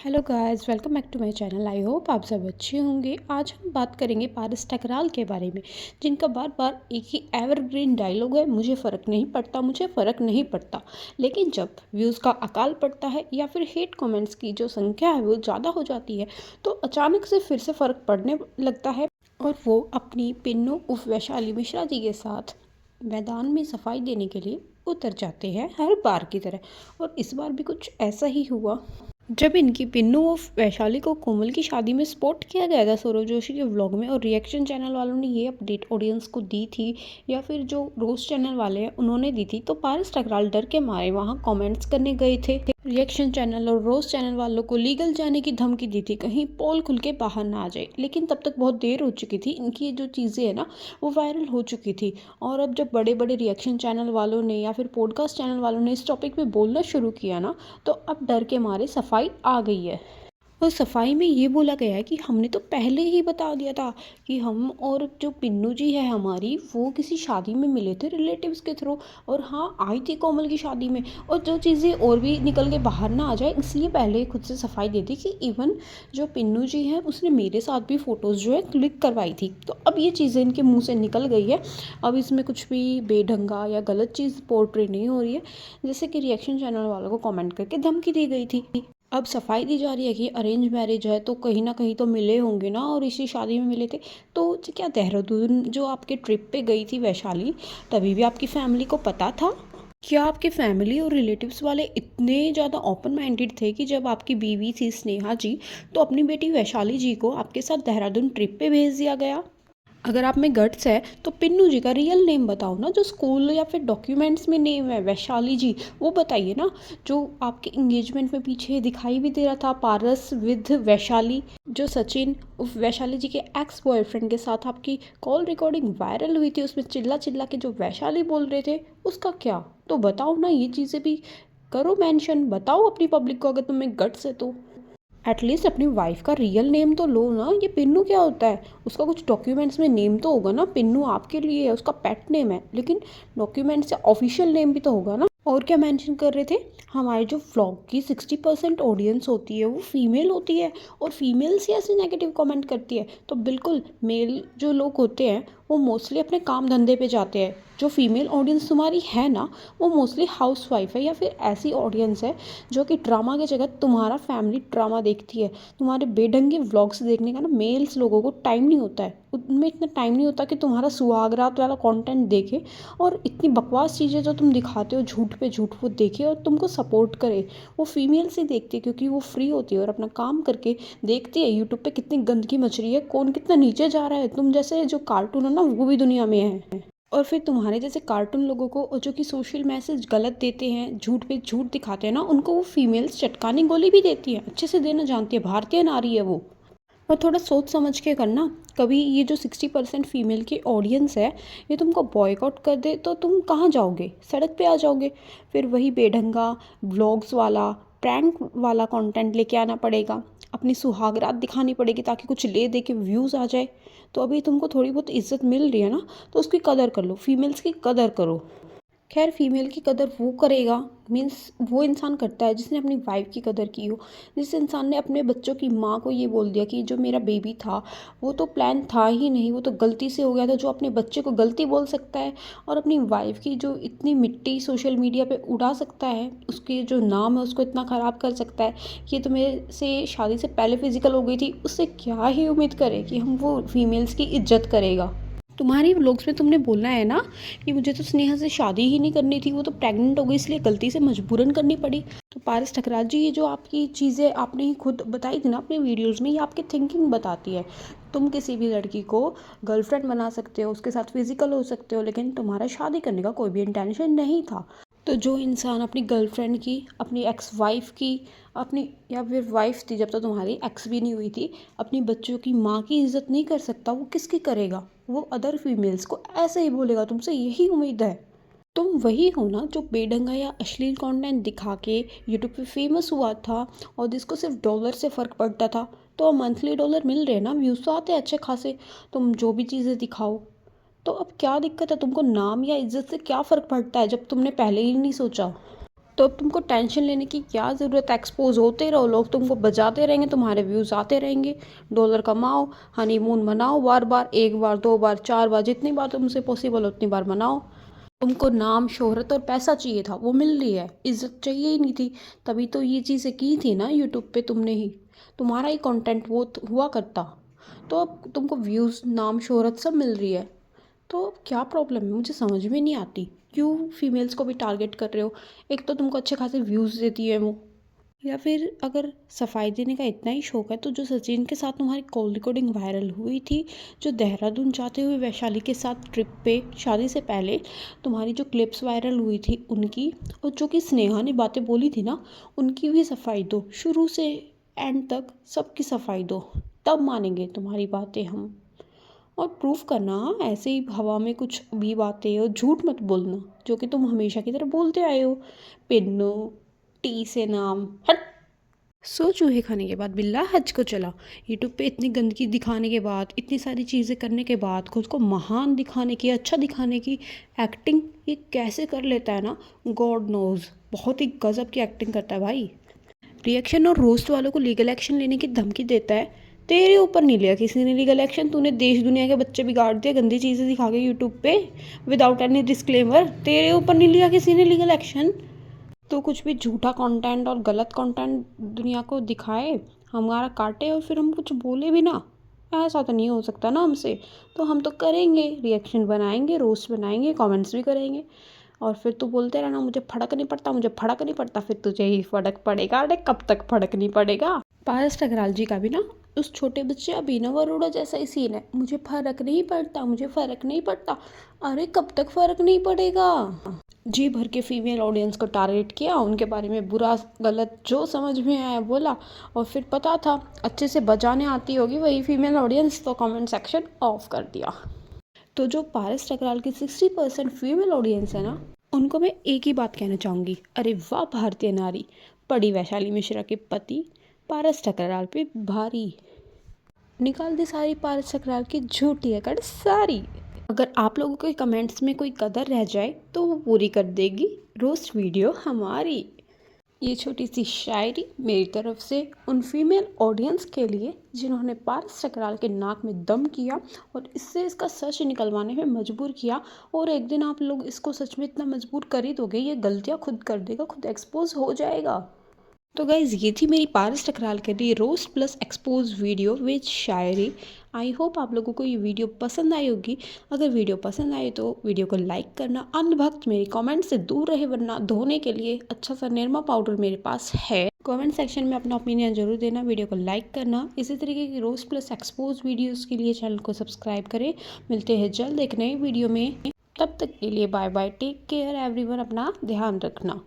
Hello guys, welcome back to my channel. I hope आप सब अच्छे होंगे। आज हम बात करेंगे पारस ठकराल के बारे में, जिनका बार बार एक ही एवरग्रीन डायलॉग है, मुझे फ़र्क नहीं पड़ता, मुझे फ़र्क नहीं पड़ता। लेकिन जब व्यूज़ का अकाल पड़ता है या फिर हेट कमेंट्स की जो संख्या है वो ज़्यादा हो जाती है, तो अचानक से फिर से फ़र्क पड़ने लगता है और वो अपनी पिन्नू उर्फ वैशाली मिश्रा जी के साथ मैदान में सफाई देने के लिए उतर जाते हैं, हर बार की तरह। और इस बार भी कुछ ऐसा ही हुआ। जब इनकी पिन्नू और वैशाली को कोमल की शादी में स्पॉट किया गया था सौरव जोशी के व्लॉग में, और रिएक्शन चैनल वालों ने ये अपडेट ऑडियंस को दी थी या फिर जो रोस्ट चैनल वाले हैं उन्होंने दी थी, तो पारस ठकराल डर के मारे वहाँ कमेंट्स करने गए थे। रिएक्शन चैनल और रोस्ट चैनल वालों को लीगल जाने की धमकी दी थी, कहीं पोल खुल के बाहर ना आ जाए। लेकिन तब तक बहुत देर हो चुकी थी, इनकी ये जो चीज़ें हैं ना वो वायरल हो चुकी थी। और अब जब बड़े बड़े रिएक्शन चैनल वालों ने या फिर पॉडकास्ट चैनल वालों ने इस टॉपिक पे बोलना शुरू किया ना, तो अब डर के मारे सफाई आ गई है। और सफाई में ये बोला गया है कि हमने तो पहले ही बता दिया था कि हम और जो पिन्नू जी है हमारी, वो किसी शादी में मिले थे रिलेटिव्स के थ्रू, और हाँ आई थी कोमल की शादी में। और जो चीज़ें और भी निकल के बाहर ना आ जाए, इसलिए पहले खुद से सफाई दे दी कि इवन जो पिन्नू जी हैं उसने मेरे साथ भी फ़ोटोज़ जो है क्लिक करवाई थी। तो अब ये चीज़ें इनके मुँह से निकल गई है। अब इसमें कुछ भी बेढंगा या गलत चीज़ पोर्ट्रे नहीं हो रही है, जैसे कि रिएक्शन चैनल वालों को कमेंट करके धमकी दी गई थी। अब सफाई दी जा रही है कि अरेंज मैरिज है, तो कहीं ना कहीं तो मिले होंगे ना, और इसी शादी में मिले थे। तो क्या देहरादून जो आपके ट्रिप पे गई थी वैशाली, तभी भी आपकी फैमिली को पता था? क्या आपके फैमिली और रिलेटिव्स वाले इतने ज़्यादा ओपन माइंडेड थे कि जब आपकी बीवी थी स्नेहा जी, तो अपनी बेटी वैशाली जी को आपके साथ देहरादून ट्रिप पे भेज दिया गया? अगर आप में गट्स है तो पिन्नू जी का रियल नेम बताओ ना, जो स्कूल या फिर डॉक्यूमेंट्स में नेम है वैशाली जी, वो बताइए ना। जो आपके इंगेजमेंट में पीछे दिखाई भी दे रहा था पारस विद वैशाली, जो सचिन उर्फ वैशाली जी के एक्स बॉयफ्रेंड के साथ आपकी कॉल रिकॉर्डिंग वायरल हुई थी, उसमें चिल्ला चिल्ला के जो वैशाली बोल रहे थे, उसका क्या? तो बताओ ना, ये चीज़ें भी करो मेंशन, बताओ अपनी पब्लिक को अगर तुम्हें गट्स है तो। एटलीस्ट अपनी वाइफ का रियल नेम तो लो ना। ये पिन्नू क्या होता है? उसका कुछ डॉक्यूमेंट्स में नेम तो होगा ना। पिन्नू आपके लिए है, उसका पेट नेम है, लेकिन डॉक्यूमेंट से ऑफिशियल नेम भी तो होगा ना। और क्या मेंशन कर रहे थे? हमारे जो व्लॉग की 60% ऑडियंस होती है वो फीमेल होती है, और फीमेल्स ही ऐसे नेगेटिव कमेंट करती है। तो बिल्कुल मेल जो लोग होते हैं वो मोस्टली अपने काम धंधे पे जाते हैं। जो फीमेल ऑडियंस तुम्हारी है ना, वो मोस्टली हाउस वाइफ है या फिर ऐसी ऑडियंस है जो कि ड्रामा की जगह तुम्हारा फैमिली ड्रामा देखती है। तुम्हारे बेढंगे व्लॉग्स देखने का ना मेल्स लोगों को टाइम नहीं होता है, उनमें इतना टाइम नहीं होता कि तुम्हारा सुहागरात वाला कंटेंट देखे, और इतनी बकवास चीज़ें जो तुम दिखाते हो झूठ पे झूठ वो देखे और तुमको सपोर्ट करे। वो फीमेल्स ही देखती है क्योंकि वो फ्री होती है और अपना काम करके देखती है यूट्यूब पे कितनी गंदगी मच रही है, कौन कितना नीचे जा रहा है। तुम जैसे जो कार्टून है ना वो भी दुनिया में है, और फिर तुम्हारे जैसे कार्टून लोगों को, और जो कि सोशल मैसेज गलत देते हैं, झूठ पे झूठ दिखाते हैं ना, उनको वो फीमेल्स चटकानी गोली भी देती है, अच्छे से देना जानती है, भारतीय नारी है वो। और थोड़ा सोच समझ के करना। कभी ये जो 60% फीमेल की ऑडियंस है, ये तुमको बॉयकॉट कर दे तो तुम कहाँ जाओगे? सड़क पे आ जाओगे। फिर वही बेढंगा व्लॉग्स वाला, प्रैंक वाला कंटेंट लेके आना पड़ेगा, अपनी सुहागरात दिखानी पड़ेगी ताकि कुछ ले दे के व्यूज़ आ जाए। तो अभी तुमको थोड़ी बहुत इज्जत मिल रही है ना, तो उसकी कदर कर लो, फीमेल्स की कदर करो। खैर, फीमेल की कदर वो करेगा, मीन्स वो इंसान करता है जिसने अपनी वाइफ की कदर की हो। जिस इंसान ने अपने बच्चों की माँ को ये बोल दिया कि जो मेरा बेबी था वो तो प्लान था ही नहीं, वो तो गलती से हो गया था, जो अपने बच्चे को गलती बोल सकता है और अपनी वाइफ की जो इतनी मिट्टी सोशल मीडिया पे उड़ा सकता है, उसके जो नाम है उसको इतना ख़राब कर सकता है कि ये तो मेरे से शादी से पहले फिजिकल हो गई थी, उससे क्या ही उम्मीद करे कि हम वो फीमेल्स की इज्जत करेगा। तुम्हारी व्लॉग्स में तुमने बोलना है ना कि मुझे तो स्नेहा से शादी ही नहीं करनी थी, वो तो प्रेग्नेंट हो गई इसलिए गलती से मजबूरन करनी पड़ी। तो पारस ठकराल जी, ये जो आपकी चीज़ें आपने ही खुद बताई थी ना अपनी वीडियोस में, ये आपकी थिंकिंग बताती है। तुम किसी भी लड़की को गर्लफ्रेंड बना सकते हो, उसके साथ फिजिकल हो सकते हो, लेकिन तुम्हारा शादी करने का कोई भी इंटेंशन नहीं था। तो जो इंसान अपनी गर्लफ्रेंड की, अपनी एक्स वाइफ की, अपनी या फिर वाइफ थी जब तक तुम्हारी एक्स भी नहीं हुई थी, अपनी बच्चों की माँ की इज्जत नहीं कर सकता, वो किसकी करेगा? वो अदर फीमेल्स को ऐसे ही बोलेगा, तुमसे यही उम्मीद है। तुम वही हो ना जो बेढंगा या अश्लील कंटेंट दिखा के यूट्यूब पे फेमस हुआ था, और जिसको सिर्फ डॉलर से फ़र्क पड़ता था। तो अब मंथली डॉलर मिल रहे हैं ना, व्यूज़ तो आते हैं अच्छे खासे, तुम जो भी चीज़ें दिखाओ। तो अब क्या दिक्कत है? तुमको नाम या इज्जत से क्या फ़र्क पड़ता है जब तुमने पहले ही नहीं सोचा? तो अब तुमको टेंशन लेने की क्या ज़रूरत है। एक्सपोज होते रहो, लोग तुमको बजाते रहेंगे, तुम्हारे व्यूज़ आते रहेंगे। डॉलर कमाओ, हनीमून मनाओ, बार बार, एक बार, दो बार, चार बार, जितनी बार तुमसे पॉसिबल उतनी बार मनाओ। तुमको नाम, शोहरत और पैसा चाहिए था, वो मिल रही है। इज्जत चाहिए ही नहीं थी, तभी तो ये चीज़ें की थी ना यूट्यूब पे तुमने ही। तुम्हारा ही कंटेंट वो हुआ करता। तो अब तुमको व्यूज़, नाम, शोहरत सब मिल रही है। तो अब क्या प्रॉब्लम है, मुझे समझ में नहीं आती। क्यों फीमेल्स को भी टारगेट कर रहे हो। एक तो तुमको अच्छे खासे व्यूज़ देती है वो। या फिर अगर सफाई देने का इतना ही शौक है तो जो सचिन के साथ तुम्हारी कॉल रिकॉर्डिंग वायरल हुई थी, जो देहरादून जाते हुए वैशाली के साथ ट्रिप पे शादी से पहले तुम्हारी जो क्लिप्स वायरल हुई थी उनकी, और जो कि स्नेहा ने बातें बोली थी ना, उनकी भी सफाई दो, शुरू से एंड तक सबकी सफाई दो, तब मानेंगे तुम्हारी बातें हम। और प्रूफ करना, ऐसे ही हवा में कुछ भी बातें, और झूठ मत बोलना जो कि तुम हमेशा की तरह बोलते आए हो। पिन्नो, टी से नाम हट। सो चूहे खाने के बाद बिल्ला हज को चला। यूट्यूब पे इतनी गंदगी दिखाने के बाद, इतनी सारी चीज़ें करने के बाद, खुद को महान दिखाने की, अच्छा दिखाने की एक्टिंग ये कैसे कर लेता है ना, गॉड नोज। बहुत ही गजब की एक्टिंग करता है भाई। रिएक्शन और रोस्ट वालों को लीगल एक्शन लेने की धमकी देता है। तेरे ऊपर नहीं लिया किसी ने लीगल एक्शन। तूने देश दुनिया के बच्चे बिगाड़ दिए गंदी चीज़ें दिखा के यूट्यूब पे, विदाउट एनी डिस्क्लेमर। तेरे ऊपर नहीं लिया किसी ने लीगल एक्शन। तो कुछ भी झूठा कंटेंट और गलत कंटेंट दुनिया को दिखाए, हमारा काटे, और फिर हम कुछ बोले भी ना, ऐसा तो नहीं हो सकता ना हमसे। तो हम तो करेंगे, रिएक्शन बनाएंगे, रोस्ट बनाएंगे, कमेंट्स भी करेंगे। और फिर तू बोलते रहना मुझे फर्क नहीं पड़ता, मुझे फर्क नहीं पड़ता। फिर तुझे ही फर्क पड़ेगा। अरे कब तक फर्क नहीं पड़ेगा। पारस ठकराल जी का भी ना उस छोटे बच्चे अभिनव अरोड़ा जैसा ही सीन है। मुझे फर्क नहीं पड़ता, मुझे फर्क नहीं पड़ता। अरे कब तक फर्क नहीं पड़ेगा। जी भर के फीमेल ऑडियंस को टारगेट किया, उनके बारे में बुरा गलत जो समझ में आया बोला, और फिर पता था अच्छे से बजाने आती होगी वही फीमेल ऑडियंस, तो कमेंट सेक्शन ऑफ कर दिया। तो जो पारस ठकराल की 60% फीमेल ऑडियंस है ना, उनको मैं एक ही बात कहना चाहूँगी, अरे वाह भारतीय नारी, पड़ी वैशाली मिश्रा के पति पारस ठकराल पे भारी। निकाल दी सारी पारस ठकराल की झूठी अकड़ सारी। अगर आप लोगों के कमेंट्स में कोई कदर रह जाए तो वो पूरी कर देगी रोस्ट वीडियो हमारी। ये छोटी सी शायरी मेरी तरफ से उन फीमेल ऑडियंस के लिए जिन्होंने पारस ठकराल के नाक में दम किया और इससे इसका सच निकलवाने में मजबूर किया। और एक दिन आप लोग इसको सच में इतना मजबूर कर ही दोगे, ये गलतियाँ खुद कर देगा, खुद एक्सपोज हो जाएगा। तो गाइज़ ये थी मेरी पारस ठकराल के लिए roast plus expose video with Shayari. I hope आप लोगों को ये वीडियो पसंद आई होगी। अगर वीडियो पसंद आए तो वीडियो को लाइक करना। अंधभक्त मेरे कमेंट से दूर रहे, वरना धोने के लिए अच्छा सा निरमा पाउडर मेरे पास है। कमेंट सेक्शन में अपना ओपिनियन जरूर देना, वीडियो को लाइक करना। इसी तरीके की रोस्ट प्लस एक्सपोज वीडियोज़ के लिए चैनल को सब्सक्राइब करें। मिलते हैं जल्द एक नए वीडियो में, तब तक के लिए bye bye, take care everyone, अपना ध्यान रखना।